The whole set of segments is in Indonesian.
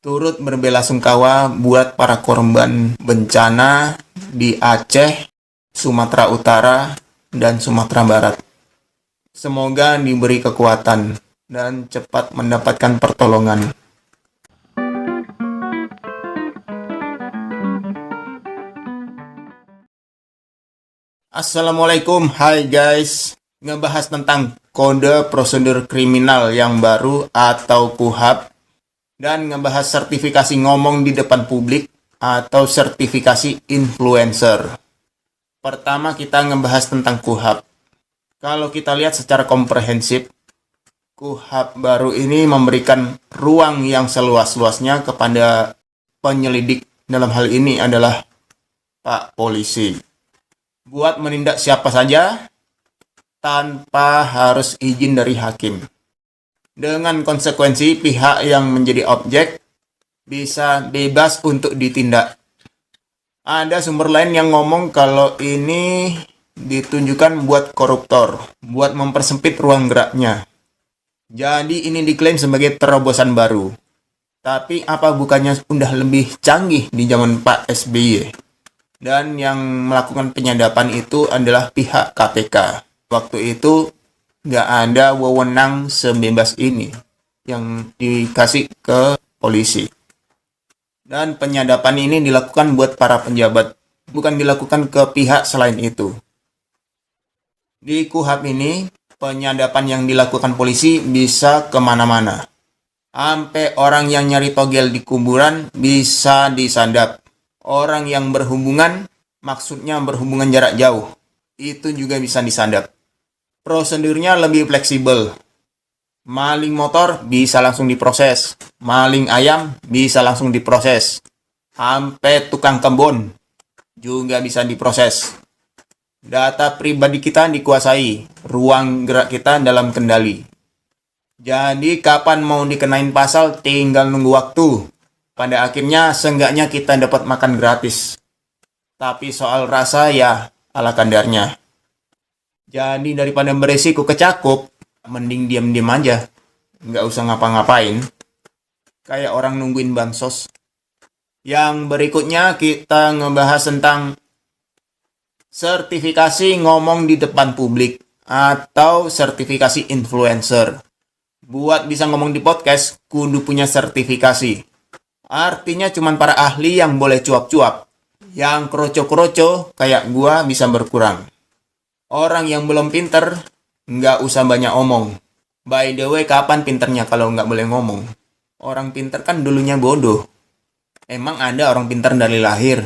turut berbelasungkawa buat para korban bencana di Aceh, Sumatera Utara, dan Sumatera Barat. Semoga diberi kekuatan dan cepat mendapatkan pertolongan. Assalamualaikum, hai guys. Ngebahas tentang kode prosedur kriminal yang baru atau KUHP dan ngebahas sertifikasi ngomong di depan publik atau sertifikasi influencer. Pertama kita ngebahas tentang KUHP. Kalau kita lihat secara komprehensif, KUHP baru ini memberikan ruang yang seluas-luasnya kepada penyelidik, dalam hal ini adalah Pak Polisi, buat menindak siapa saja tanpa harus izin dari hakim. Dengan konsekuensi pihak yang menjadi objek bisa bebas untuk ditindak. Ada sumber lain yang ngomong kalau ini ditunjukkan buat koruptor, buat mempersempit ruang geraknya. Jadi ini diklaim sebagai terobosan baru. Tapi apa bukannya udah lebih canggih di zaman Pak SBY? Dan yang melakukan penyadapan itu adalah pihak KPK. Waktu itu nggak ada wewenang sebebas ini yang dikasih ke polisi. Dan penyadapan ini dilakukan buat para penjabat, bukan dilakukan ke pihak selain itu. Di KUHP ini, penyadapan yang dilakukan polisi bisa kemana-mana. Sampai orang yang nyari togel di kuburan bisa disadap. Orang yang berhubungan, maksudnya berhubungan jarak jauh, itu juga bisa disadap. Prosedurnya lebih fleksibel. Maling motor bisa langsung diproses. Maling ayam bisa langsung diproses. Sampai tukang kebun juga bisa diproses. Data pribadi kita dikuasai. Ruang gerak kita dalam kendali. Jadi kapan mau dikenain pasal tinggal nunggu waktu. Pada akhirnya seenggaknya kita dapat makan gratis. Tapi soal rasa ya ala kadarnya. Jadi daripada beresiko kecakup, mending diam-diam aja. Nggak usah ngapa-ngapain. Kayak orang nungguin bansos. Yang berikutnya kita ngebahas tentang sertifikasi ngomong di depan publik atau sertifikasi influencer. Buat bisa ngomong di podcast, kudu punya sertifikasi. Artinya cuman para ahli yang boleh cuap-cuap. Yang kroco-kroco kayak gua bisa berkurang. Orang yang belum pinter, nggak usah banyak omong. By the way, kapan pinternya kalau nggak boleh ngomong? Orang pinter kan dulunya bodoh. Emang ada orang pinter dari lahir?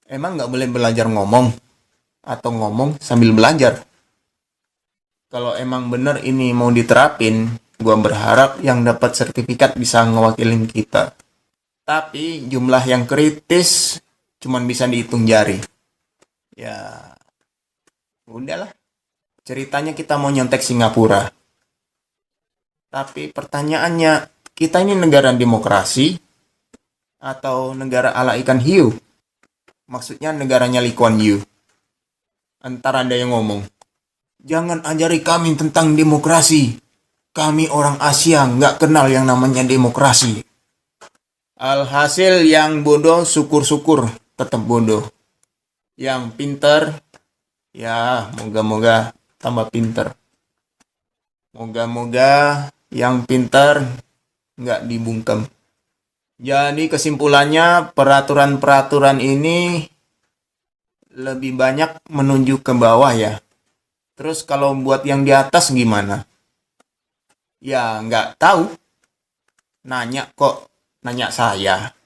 Emang nggak boleh belajar ngomong? Atau ngomong sambil belajar? Kalau emang bener ini mau diterapin, gua berharap yang dapat sertifikat bisa ngewakilin kita. Tapi jumlah yang kritis cuman bisa dihitung jari. Ya, udahlah. Ceritanya kita mau nyontek Singapura. Tapi pertanyaannya, kita ini negara demokrasi atau negara ala ikan hiu? Maksudnya negaranya Lee Kuan Yew. Entar ada yang ngomong, jangan ajari kami tentang demokrasi. Kami orang Asia nggak kenal yang namanya demokrasi. Alhasil yang bodoh syukur-syukur tetap bodoh. Yang pinter, ya moga-moga tambah pinter. Moga-moga yang pinter nggak dibungkem. Jadi kesimpulannya peraturan-peraturan ini lebih banyak menuju ke bawah ya. Terus kalau buat yang di atas gimana? Ya nggak tahu. Nanya saya.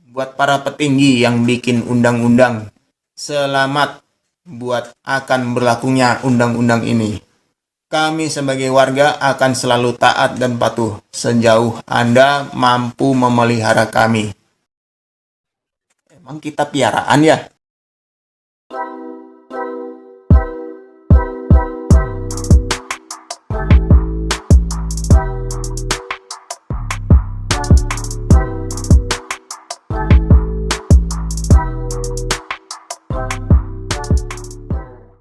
Buat para petinggi yang bikin undang-undang, selamat buat akan berlakunya undang-undang ini. Kami sebagai warga akan selalu taat dan patuh sejauh Anda mampu memelihara kami. Emang kita piaraan ya?